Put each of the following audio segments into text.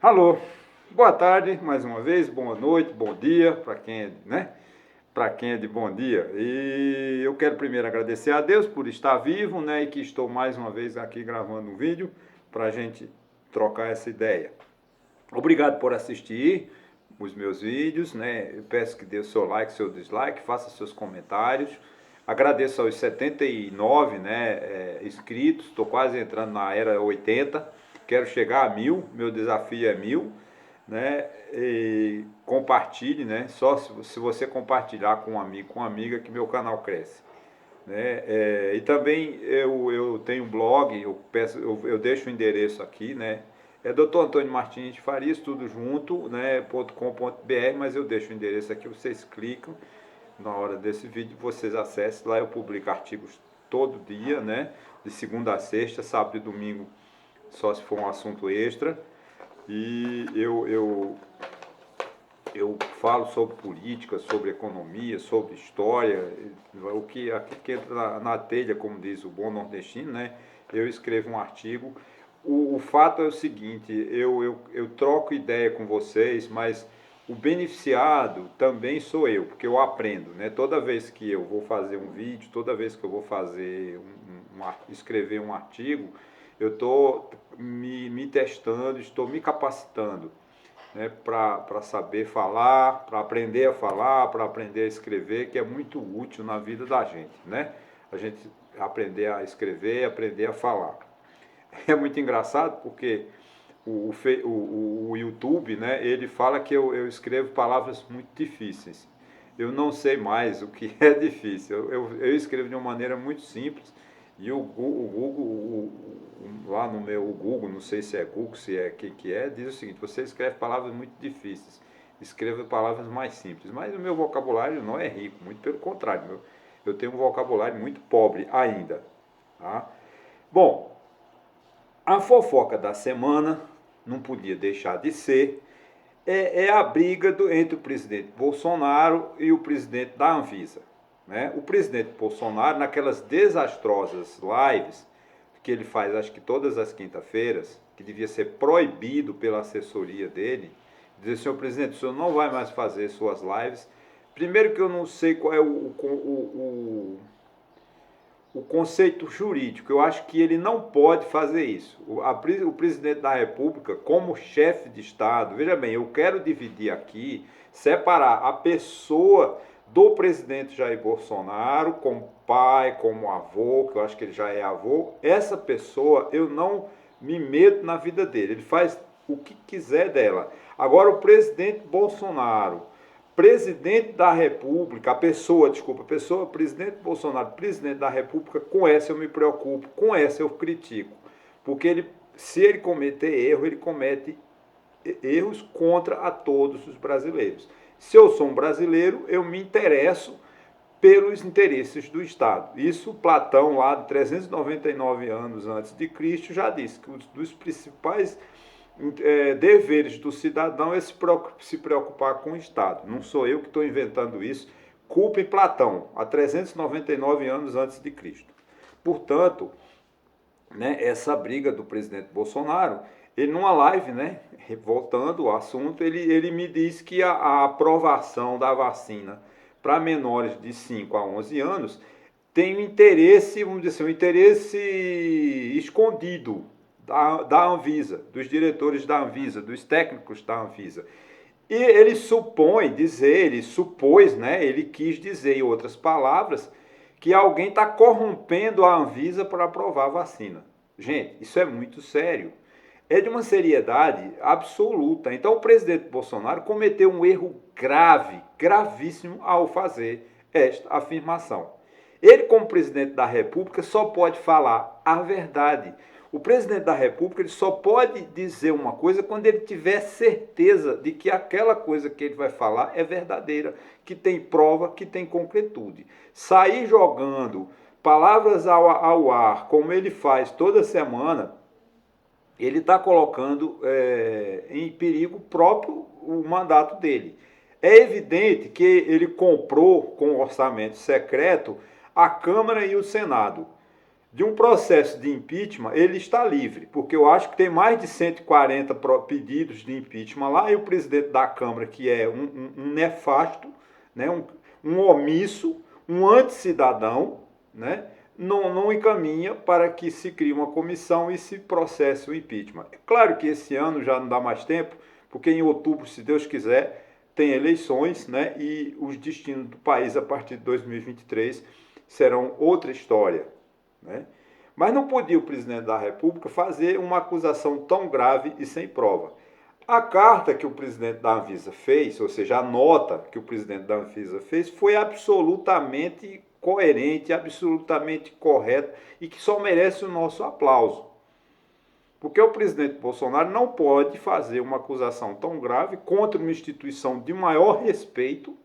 Alô, boa tarde mais uma vez, boa noite, bom dia para quem é, né? Para quem é de bom dia. E eu quero primeiro agradecer a Deus por estar vivo, né? E que estou mais uma vez aqui gravando um vídeo para a gente trocar essa ideia. Obrigado por assistir os meus vídeos, né? Eu peço que dê o seu like, seu dislike, faça seus comentários. Agradeço aos 79, né, inscritos, estou quase entrando na era 80. Quero chegar a 1000, meu desafio é 1000, né? E compartilhe, né? Só se você compartilhar com um amigo, com uma amiga, que meu canal cresce. Né? E também eu tenho um blog, eu deixo o endereço aqui, né? É Dr. Antônio Martins de Farias, tudo junto, né? .com.br, mas eu deixo o endereço aqui, vocês clicam na hora desse vídeo, vocês acessem, lá eu publico artigos todo dia, né? De segunda a sexta, sábado e domingo, só se for um assunto extra. E eu falo sobre política, sobre economia, sobre história, o que aqui que entra na telha, como diz o bom nordestino, né? Eu escrevo um artigo. O fato é o seguinte, eu troco ideia com vocês, mas o beneficiado também sou eu, porque eu aprendo, né? Toda vez que eu vou fazer um vídeo, toda vez que eu vou fazer escrever um artigo, eu estou me testando, estou me capacitando, né, para saber falar, para aprender a falar, para aprender a escrever, que é muito útil na vida da gente, né? A gente aprender a escrever, aprender a falar. É muito engraçado porque o YouTube, né, ele fala que eu escrevo palavras muito difíceis. Eu não sei mais o que é difícil. Eu escrevo de uma maneira muito simples e o Google, lá no meu Google, não sei se é Google, se é quem que é, diz o seguinte: você escreve palavras muito difíceis, escreva palavras mais simples. Mas o meu vocabulário não é rico, muito pelo contrário, eu tenho um vocabulário muito pobre ainda. Tá? Bom, a fofoca da semana, não podia deixar de ser, é a briga entre o presidente Bolsonaro e o presidente da Anvisa. Né? O presidente Bolsonaro, naquelas desastrosas lives que ele faz, acho que todas as quinta-feiras, que devia ser proibido pela assessoria dele, dizer: senhor presidente, o senhor não vai mais fazer suas lives. Primeiro que eu não sei qual é o conceito jurídico. Eu acho que ele não pode fazer isso. O presidente da República, como chefe de Estado, veja bem, eu quero dividir aqui, separar a pessoa do presidente Jair Bolsonaro como pai, como avô, que eu acho que ele já é avô. Essa pessoa, eu não me meto na vida dele, ele faz o que quiser dela. Agora, o presidente Bolsonaro, presidente da República, presidente Bolsonaro, presidente da República, com essa eu me preocupo, com essa eu critico. Porque se ele cometer erro, ele comete erros contra a todos os brasileiros. Se eu sou um brasileiro, eu me interesso pelos interesses do Estado. Isso Platão, lá de 399 anos antes de Cristo, já disse que um dos principais deveres do cidadão é se preocupar com o Estado. Não sou eu que estou inventando isso. Culpe Platão, há 399 anos antes de Cristo. Portanto, né, essa briga do presidente Bolsonaro, ele numa live, né, voltando ao assunto, ele me disse que a aprovação da vacina para menores de 5 a 11 anos tem um interesse, vamos dizer assim, um interesse escondido da Anvisa, dos diretores da Anvisa, dos técnicos da Anvisa. E ele supôs, né, ele quis dizer, em outras palavras, que alguém está corrompendo a Anvisa para aprovar a vacina. Gente, isso é muito sério. É de uma seriedade absoluta. Então, o presidente Bolsonaro cometeu um erro grave, gravíssimo, ao fazer esta afirmação. Ele, como presidente da República, só pode falar a verdade. O presidente da República ele só pode dizer uma coisa quando ele tiver certeza de que aquela coisa que ele vai falar é verdadeira, que tem prova, que tem concretude. Sair jogando palavras ao ar, como ele faz toda semana, ele está colocando em perigo próprio o mandato dele. É evidente que ele comprou com orçamento secreto a Câmara e o Senado. de um processo de impeachment, ele está livre, porque eu acho que tem mais de 140 pedidos de impeachment lá, e o presidente da Câmara, que é um nefasto, né, um omisso, um anticidadão, né, não encaminha para que se crie uma comissão e se processe o impeachment. É claro que esse ano já não dá mais tempo, porque em outubro, se Deus quiser, tem eleições, né, e os destinos do país a partir de 2023 serão outra história, né? Mas não podia o presidente da República fazer uma acusação tão grave e sem prova. A carta que o presidente da Anvisa fez, ou seja, a nota que o presidente da Anvisa fez, foi absolutamente coerente, absolutamente correta e que só merece o nosso aplauso. Porque o presidente Bolsonaro não pode fazer uma acusação tão grave contra uma instituição de maior respeito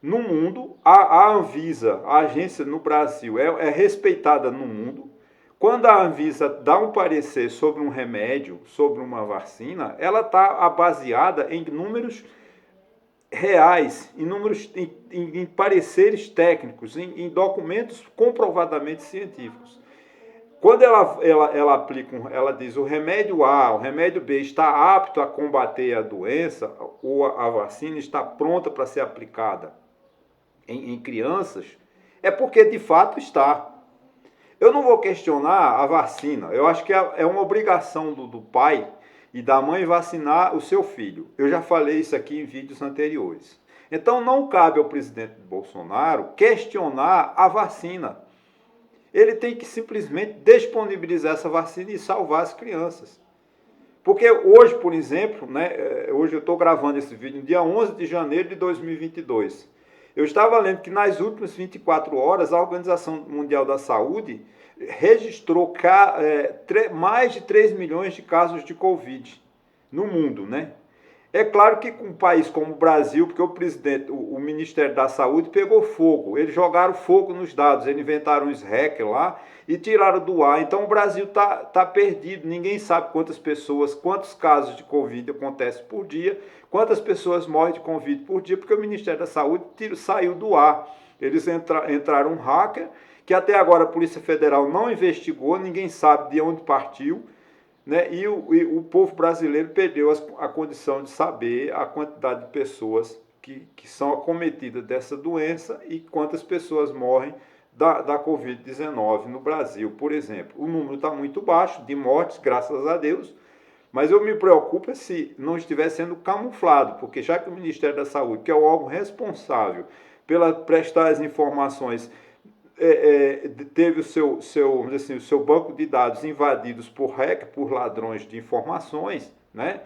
no mundo. A Anvisa, a agência no Brasil, é respeitada no mundo. Quando a Anvisa dá um parecer sobre um remédio, sobre uma vacina, ela está baseada em números reais, em pareceres técnicos, em documentos comprovadamente científicos. Quando ela aplica, ela diz o remédio A, o remédio B está apto a combater a doença, ou a vacina está pronta para ser aplicada em crianças, é porque de fato está. Eu não vou questionar a vacina. Eu acho que é uma obrigação do pai e da mãe vacinar o seu filho. Eu já falei isso aqui em vídeos anteriores. Então não cabe ao presidente Bolsonaro questionar a vacina. Ele tem que simplesmente disponibilizar essa vacina e salvar as crianças. Porque hoje, por exemplo, né, hoje eu estou gravando esse vídeo no dia 11 de janeiro de 2022. Eu estava lendo que nas últimas 24 horas a Organização Mundial da Saúde registrou mais de 3 milhões de casos de Covid no mundo, né? É claro que com um país como o Brasil, porque o Ministério da Saúde pegou fogo, eles jogaram fogo nos dados, eles inventaram uns hackers lá e tiraram do ar. Então o Brasil tá perdido, ninguém sabe quantos casos de Covid acontecem por dia, quantas pessoas morrem de Covid por dia, porque o Ministério da Saúde saiu do ar. Eles entraram um hacker, que até agora a Polícia Federal não investigou, ninguém sabe de onde partiu, né? E o povo brasileiro perdeu a condição de saber a quantidade de pessoas que são acometidas dessa doença e quantas pessoas morrem da Covid-19 no Brasil, por exemplo. O número está muito baixo de mortes, graças a Deus, mas eu me preocupo se não estiver sendo camuflado, porque já que o Ministério da Saúde, que é o órgão responsável pela prestar as informações, teve o seu banco de dados invadidos por hacker, por ladrões de informações, né?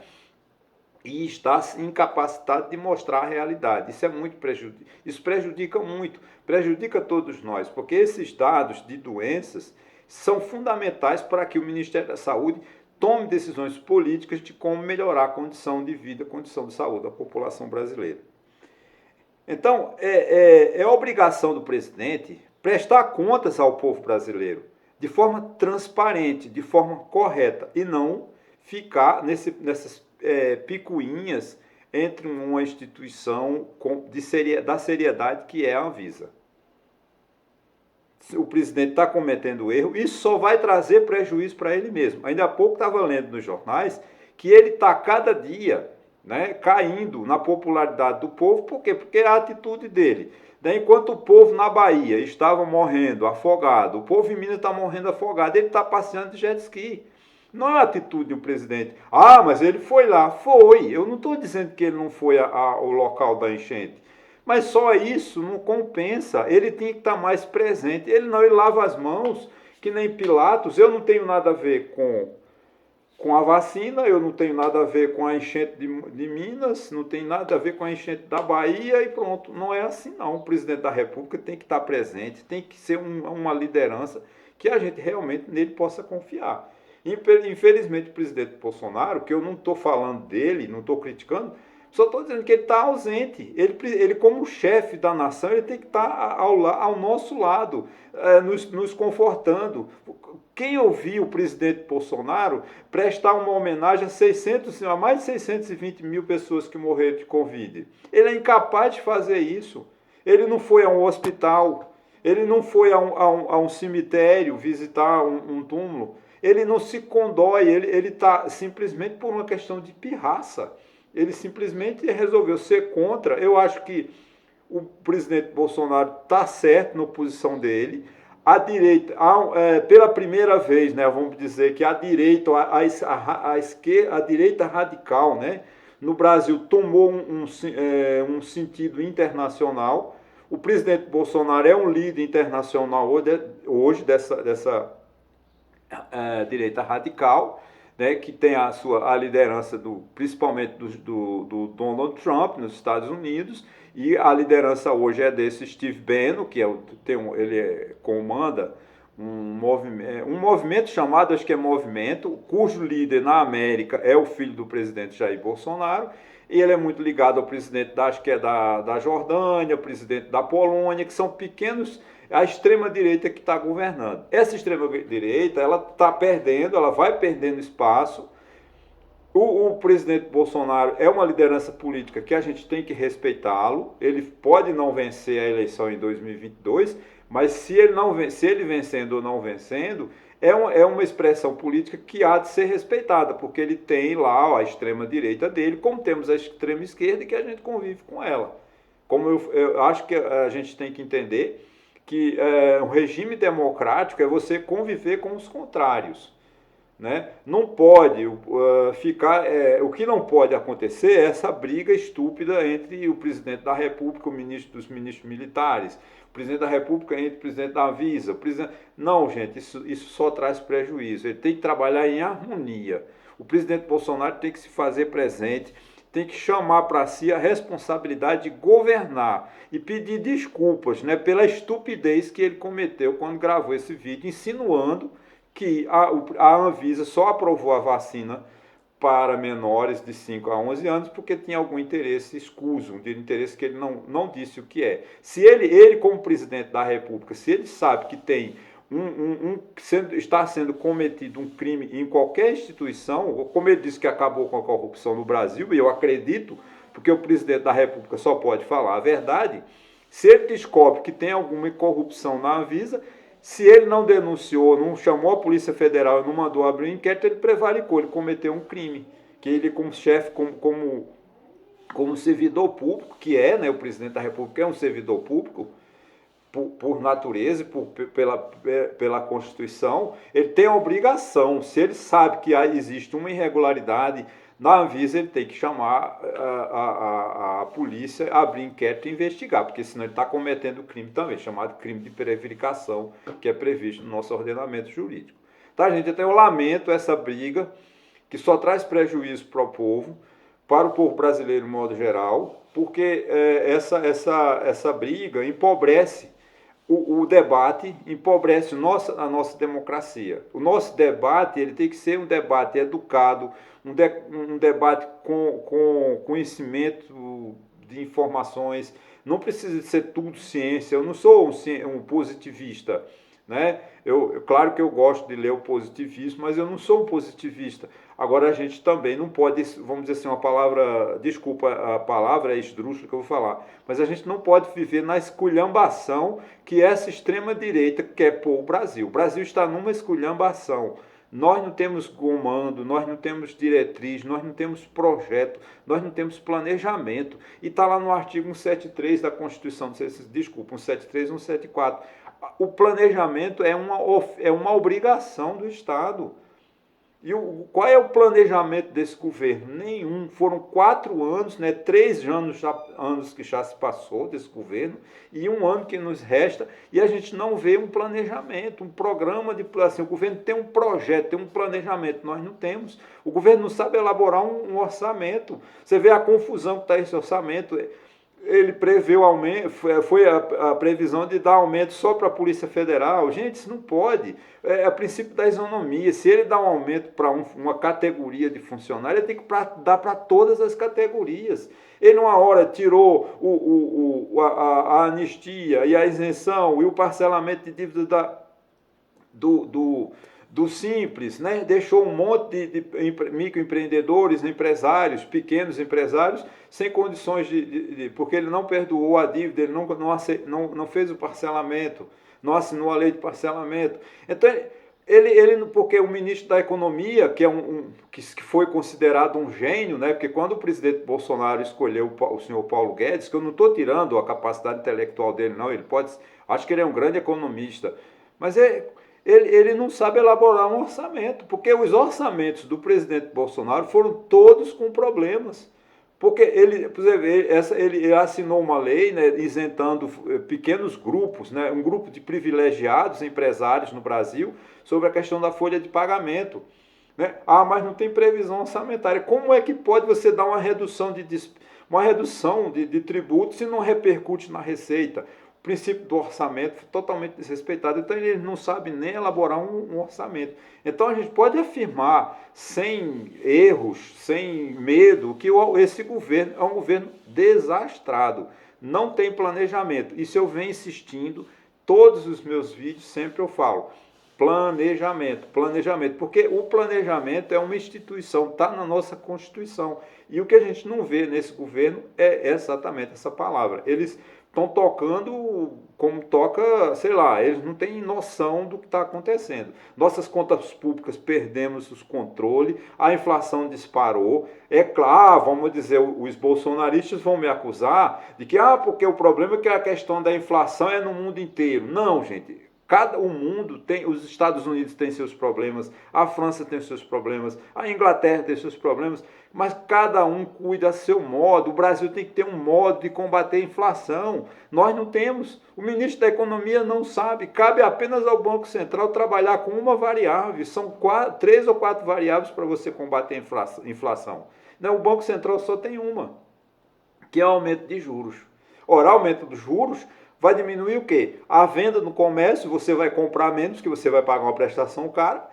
E está incapacitado de mostrar a realidade. Isso é muito prejudica todos nós, porque esses dados de doenças são fundamentais para que o Ministério da Saúde tome decisões políticas de como melhorar a condição de vida, a condição de saúde da população brasileira. Então, é obrigação do presidente prestar contas ao povo brasileiro de forma transparente, de forma correta, e não ficar nessas picuinhas entre uma instituição da seriedade que é a Anvisa. O presidente está cometendo erro, isso só vai trazer prejuízo para ele mesmo. Ainda há pouco estava lendo nos jornais que ele está cada dia, né, caindo na popularidade do povo. Por quê? Porque é a atitude dele. Enquanto o povo na Bahia estava morrendo afogado, o povo em Minas está morrendo afogado, ele está passeando de jet ski. Não é a atitude do presidente. Ah, mas ele foi lá. Foi. Eu não estou dizendo que ele não foi ao local da enchente. Mas só isso não compensa. Ele tinha que estar mais presente. Ele lava as mãos, que nem Pilatos. Eu não tenho nada a ver com a vacina, eu não tenho nada a ver com a enchente de Minas, não tem nada a ver com a enchente da Bahia e pronto. Não é assim não. O presidente da República tem que estar presente, tem que ser uma liderança que a gente realmente nele possa confiar. Infelizmente o presidente Bolsonaro, que eu não estou falando dele, não estou criticando, só estou dizendo que ele está ausente. Ele como chefe da nação, ele tem que estar ao nosso lado, nos confortando. Quem ouviu o presidente Bolsonaro prestar uma homenagem a mais de 620 mil pessoas que morreram de Covid? Ele é incapaz de fazer isso. Ele não foi a um hospital. ele não foi a um cemitério visitar um túmulo, ele não se condói, ele está simplesmente por uma questão de pirraça. Ele simplesmente resolveu ser contra. Eu acho que o presidente Bolsonaro está certo na posição dele. A direita, pela primeira vez, né, vamos dizer que a direita, a esquerda, a direita radical, né, no Brasil tomou um sentido internacional. O presidente Bolsonaro é um líder internacional hoje dessa direita radical, né, que tem a liderança principalmente do Donald Trump nos Estados Unidos, e a liderança hoje é desse Steve Bannon, que comanda um movimento chamado, acho que é Movimento, cujo líder na América é o filho do presidente Jair Bolsonaro, e ele é muito ligado ao presidente acho que é da Jordânia, presidente da Polônia, que são pequenos, a extrema-direita que está governando. Essa extrema-direita, ela está perdendo, ela vai perdendo espaço. O presidente Bolsonaro é uma liderança política que a gente tem que respeitá-lo. Ele pode não vencer a eleição em 2022, mas se ele vencendo ou não vencendo, é uma expressão política que há de ser respeitada, porque ele tem lá a extrema-direita dele, como temos a extrema-esquerda, e que a gente convive com ela. Como eu acho que a gente tem que entender que um regime democrático é você conviver com os contrários. Né? Não pode o que não pode acontecer é essa briga estúpida entre o presidente da República, dos ministros militares, o presidente da República entre o presidente da Anvisa. Não, gente, isso só traz prejuízo. Ele tem que trabalhar em harmonia. O presidente Bolsonaro tem que se fazer presente, tem que chamar para si a responsabilidade de governar e pedir desculpas, né, pela estupidez que ele cometeu quando gravou esse vídeo, insinuando que a Anvisa só aprovou a vacina para menores de 5 a 11 anos porque tinha algum interesse escuso, um interesse que ele não disse o que é. Se ele como presidente da República, se ele sabe que tem está sendo cometido um crime em qualquer instituição, como ele disse que acabou com a corrupção no Brasil, e eu acredito, porque o presidente da República só pode falar a verdade, se ele descobre que tem alguma corrupção na Anvisa, se ele não denunciou, não chamou a Polícia Federal e não mandou abrir um inquérito, ele prevaricou, ele cometeu um crime. Que ele, como chefe, como servidor público, que é, né, o presidente da República é um servidor público, por natureza, pela Constituição, ele tem a obrigação, se ele sabe que existe uma irregularidade na Anvisa, ele tem que chamar a polícia, abrir inquérito e investigar, porque senão ele está cometendo crime também, chamado crime de prevaricação, que é previsto no nosso ordenamento jurídico. Tá, gente? Então eu lamento essa briga, que só traz prejuízo para o povo brasileiro de modo geral, porque essa briga empobrece o debate, empobrece a nossa democracia. O nosso debate ele tem que ser um debate educado, um debate com conhecimento de informações. Não precisa ser tudo ciência. Eu não sou um positivista, né? Claro que eu gosto de ler o positivismo, mas eu não sou um positivista. Agora a gente também não pode, vamos dizer assim, uma palavra, desculpa a palavra, é esdrúxula que eu vou falar, mas a gente não pode viver na esculhambação que essa extrema-direita quer pôr o Brasil. O Brasil está numa esculhambação. Nós não temos comando, nós não temos diretriz, nós não temos projeto, nós não temos planejamento. E está lá no artigo 173 da Constituição, não sei se, desculpa, 173 e 174. O planejamento é uma obrigação do Estado. E qual é o planejamento desse governo? Nenhum. Foram 4 anos, né, 3 anos que já se passou desse governo e 1 ano que nos resta, e a gente não vê um planejamento, um programa assim, o governo tem um projeto, tem um planejamento, nós não temos. O governo não sabe elaborar um orçamento. Você vê a confusão que está esse orçamento. Ele preveu aumento, foi a previsão de dar aumento só para a Polícia Federal. Gente, isso não pode. É o princípio da isonomia. Se ele dá um aumento para uma categoria de funcionário, ele tem que dar para todas as categorias. Ele, numa hora, tirou a anistia e a isenção e o parcelamento de dívidas do simples, né? Deixou um monte de microempreendedores, empresários, pequenos empresários, sem condições porque ele não perdoou a dívida, ele não fez o parcelamento, não assinou a lei de parcelamento. Então, porque o ministro da Economia, que que foi considerado um gênio, né? Porque quando o presidente Bolsonaro escolheu o senhor Paulo Guedes, que eu não estou tirando a capacidade intelectual dele, não, acho que ele é um grande economista, mas ele não sabe elaborar um orçamento, porque os orçamentos do presidente Bolsonaro foram todos com problemas. Porque ele assinou uma lei, né, isentando pequenos grupos, né, um grupo de privilegiados empresários no Brasil, sobre a questão da folha de pagamento. Né? Mas não tem previsão orçamentária. Como é que pode você dar uma redução de tributos se não repercute na receita? O princípio do orçamento foi totalmente desrespeitado, então ele não sabe nem elaborar um orçamento. Então a gente pode afirmar, sem erros, sem medo, que esse governo é um governo desastrado, não tem planejamento. Isso eu venho insistindo, todos os meus vídeos sempre eu falo, planejamento, porque o planejamento é uma instituição, está na nossa Constituição, e o que a gente não vê nesse governo é exatamente essa palavra. Eles estão tocando como toca, sei lá, eles não têm noção do que está acontecendo. Nossas contas públicas perdemos os controles, a inflação disparou. É claro, vamos dizer, os bolsonaristas vão me acusar de que, porque o problema é que a questão da inflação é no mundo inteiro. Não, gente. O mundo tem, os Estados Unidos têm seus problemas, a França tem seus problemas, a Inglaterra tem seus problemas, mas cada um cuida a seu modo. O Brasil tem que ter um modo de combater a inflação. Nós não temos. O ministro da Economia não sabe. Cabe apenas ao Banco Central trabalhar com uma variável. São 3 ou 4 variáveis para você combater a inflação. Não, o Banco Central só tem uma, que é o aumento de juros. Ora, aumento dos juros vai diminuir o quê? A venda no comércio, você vai comprar menos, que você vai pagar uma prestação cara,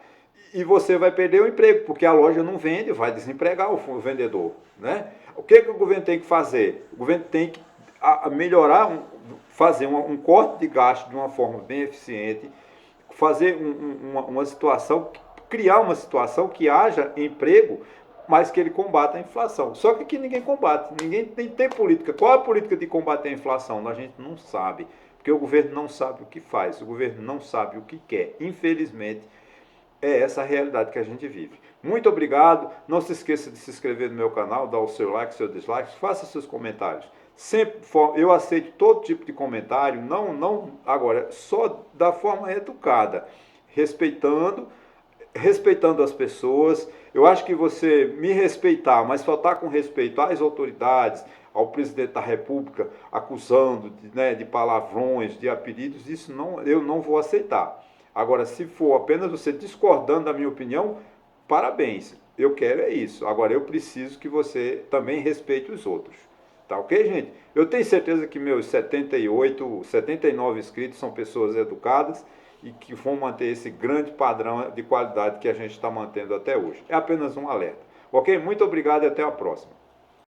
e você vai perder o emprego, porque a loja não vende, vai desempregar o vendedor. Né? O que o governo tem que fazer? O governo tem que melhorar, fazer um corte de gasto de uma forma bem eficiente, fazer uma situação, criar uma situação que haja emprego, mas que ele combata a inflação. Só que aqui ninguém combate, ninguém tem política. Qual é a política de combater a inflação? A gente não sabe, porque o governo não sabe o que faz, o governo não sabe o que quer. Infelizmente, é essa a realidade que a gente vive. Muito obrigado, não se esqueça de se inscrever no meu canal, dar o seu like, seu dislike, faça seus comentários. Sempre, eu aceito todo tipo de comentário, agora, só da forma educada, respeitando as pessoas. Eu acho que você me respeitar, mas faltar com respeito às autoridades, ao presidente da República, acusando de palavrões, de apelidos, isso eu não vou aceitar. Agora, se for apenas você discordando da minha opinião, parabéns, eu quero é isso. Agora, eu preciso que você também respeite os outros. Tá ok, gente? Eu tenho certeza que meus 79 inscritos são pessoas educadas e que vão manter esse grande padrão de qualidade que a gente está mantendo até hoje. É apenas um alerta. Ok? Muito obrigado e até a próxima.